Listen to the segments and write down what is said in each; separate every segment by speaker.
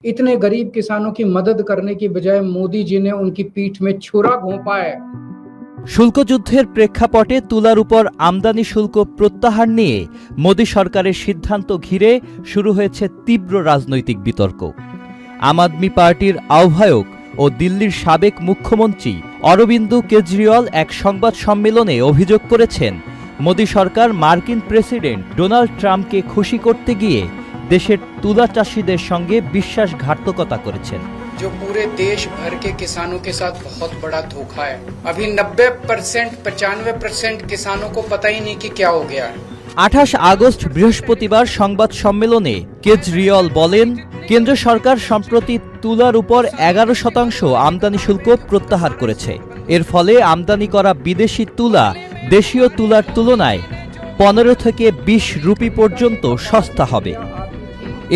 Speaker 1: इतने गरीब किसानों की मदद करने की बजाय मोदी जी ने उनकी पीठ में छुरा घोंपा है।
Speaker 2: শুল্ক যুদ্ধের প্রেক্ষাপটে তুলার উপর আমদানি শুল্ক প্রত্যাহার নিয়ে মোদি সরকারের সিদ্ধান্ত ঘিরে শুরু হয়েছে তীব্র রাজনৈতিক বিতর্ক। আম আদমি পার্টির আহ্বায়ক ও দিল্লির সাবেক মুখ্যমন্ত্রী অরবিন্দ কেজরিওয়াল এক সংবাদ সম্মেলনে অভিযোগ করেছেন, মোদি সরকার মার্কিন প্রেসিডেন্ট ডোনাল্ড ট্রাম্পকে খুশি করতে গিয়ে দেশের তুলা চাষীদের সঙ্গে বিশ্বাসঘাতকতা করেছেন।
Speaker 1: जो पूरे देश भर के किसानों के साथ बहुत बड़ा धोखा है। अभी 90% 95% किसानों को पता ही नहीं कि क्या हो गया है।
Speaker 2: 28 আগস্ট বৃহস্পতিবার সংবাদ সম্মেলনে কেজরিওয়াল বলেন, কেন্দ্র সরকার সম্প্রতি তুলার উপর 11% আমদানি শুল্ক প্রত্যাহার করেছে। এর ফলে আমদানি করা বিদেশি তুলা দেশীয় তুলার তুলনায় 15 থেকে 20 রুপি পর্যন্ত সস্তা হবে।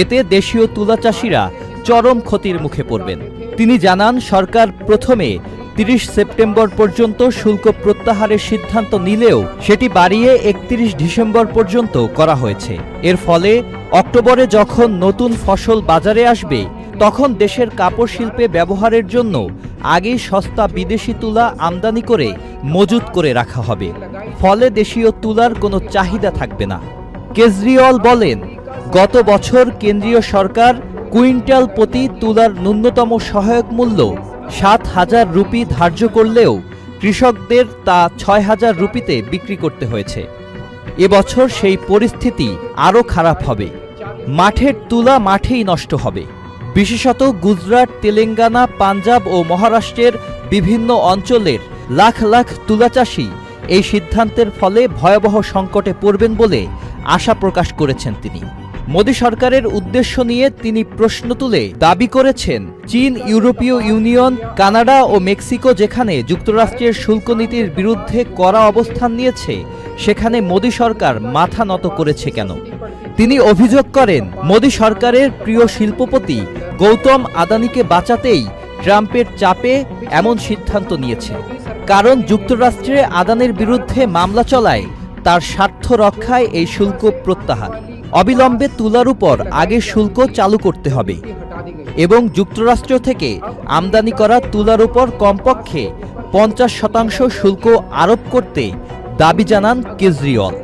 Speaker 2: এতে দেশীয় তুলা চাষিরা চরম ক্ষতির মুখে পড়বেন। তিনি জানান, সরকার প্রথমে 30 সেপ্টেম্বর পর্যন্ত শুল্ক প্রত্যাহারের সিদ্ধান্ত নিলেও সেটি বাড়িয়ে 31 ডিসেম্বর পর্যন্ত করা হয়েছে। এর ফলে অক্টোবরে যখন নতুন ফসল বাজারে আসবে, তখন দেশের কাপড় শিল্পে ব্যবহারের জন্য আগেই সস্তা বিদেশি তুলা আমদানি করে মজুত করে রাখা হবে। ফলে দেশীয় তুলার কোনো চাহিদা থাকবে না। কেজরিওয়াল বলেন, গত বছর কেন্দ্রীয় সরকার কুইন্টাল প্রতি তুলার ন্যূনতম সহায়ক মূল্য 7,000 রুপি ধার্য করলেও কৃষকদের তা 6,000 রুপিতে বিক্রি করতে হয়েছে। এবছর সেই পরিস্থিতি আরও খারাপ হবে। মাঠের তুলা মাঠেই নষ্ট হবে। বিশেষত গুজরাট, তেলেঙ্গানা, পাঞ্জাব ও মহারাষ্ট্রের বিভিন্ন অঞ্চলের লাখ লাখ তুলা চাষি এই সিদ্ধান্তের ফলে ভয়াবহ সংকটে পড়বেন বলে আশা প্রকাশ করেছেন তিনি। মোদি সরকারের উদ্দেশ্য নিয়ে তিনি প্রশ্ন তুলে দাবি করেছেন, চীন, ইউরোপীয় ইউনিয়ন, কানাডা ও মেক্সিকো যেখানে যুক্তরাষ্ট্রের শুল্ক নীতির বিরুদ্ধে কড়া অবস্থান নিয়েছে, সেখানে মোদি সরকার মাথা নত করেছে কেন? তিনি অভিযোগ করেন, মোদি সরকারের প্রিয় শিল্পপতি গৌতম আদানিকে বাঁচাতেই ট্রাম্পের চাপে এমন সিদ্ধান্ত নিয়েছে। কারণ যুক্তরাষ্ট্রে আদানির বিরুদ্ধে মামলা চলায় তার স্বার্থ রক্ষায় এই শুল্ক প্রত্যাহার। অবিলম্বে তুলার উপর আগে শুল্ক চালু করতে হবে এবং যুক্তরাষ্ট্র থেকে আমদানি করা তুলার উপর কমপক্ষে 50% শুল্ক আরোপ করতে দাবি জানান কেজরিওয়াল।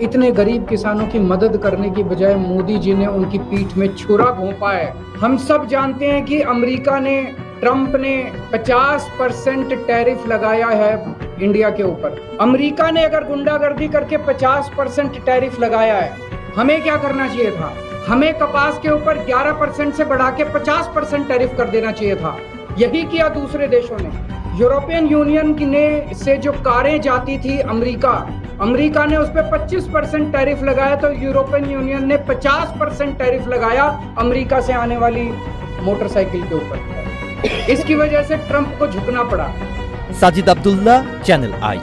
Speaker 1: इतने गरीब किसानों की मदद करने की बजाय मोदी जी ने उनकी पीठ में छुरा घोंपा है। हम सब जानते हैं कि अमेरिका ने, ट्रंप ने 50% टैरिफ लगाया है इंडिया के ऊपर। अमेरिका ने अगर गुंडागर्दी करके 50% टैरिफ लगाया है, हमें क्या करना चाहिए था? हमें कपास के ऊपर 11% से बढ़ा के 50% टैरिफ कर देना चाहिए था। यही किया दूसरे देशों ने। यूरोपियन यूनियन ने से जो कारें जाती थी अमेरिका ने उस पर 25% टैरिफ लगाया, तो यूरोपियन यूनियन ने 50% टैरिफ लगाया अमेरिका से आने वाली मोटरसाइकिल के ऊपर। इसकी वजह से ट्रंप को झुकना पड़ा।
Speaker 2: साजिद अब्दुल्ला, चैनल आई।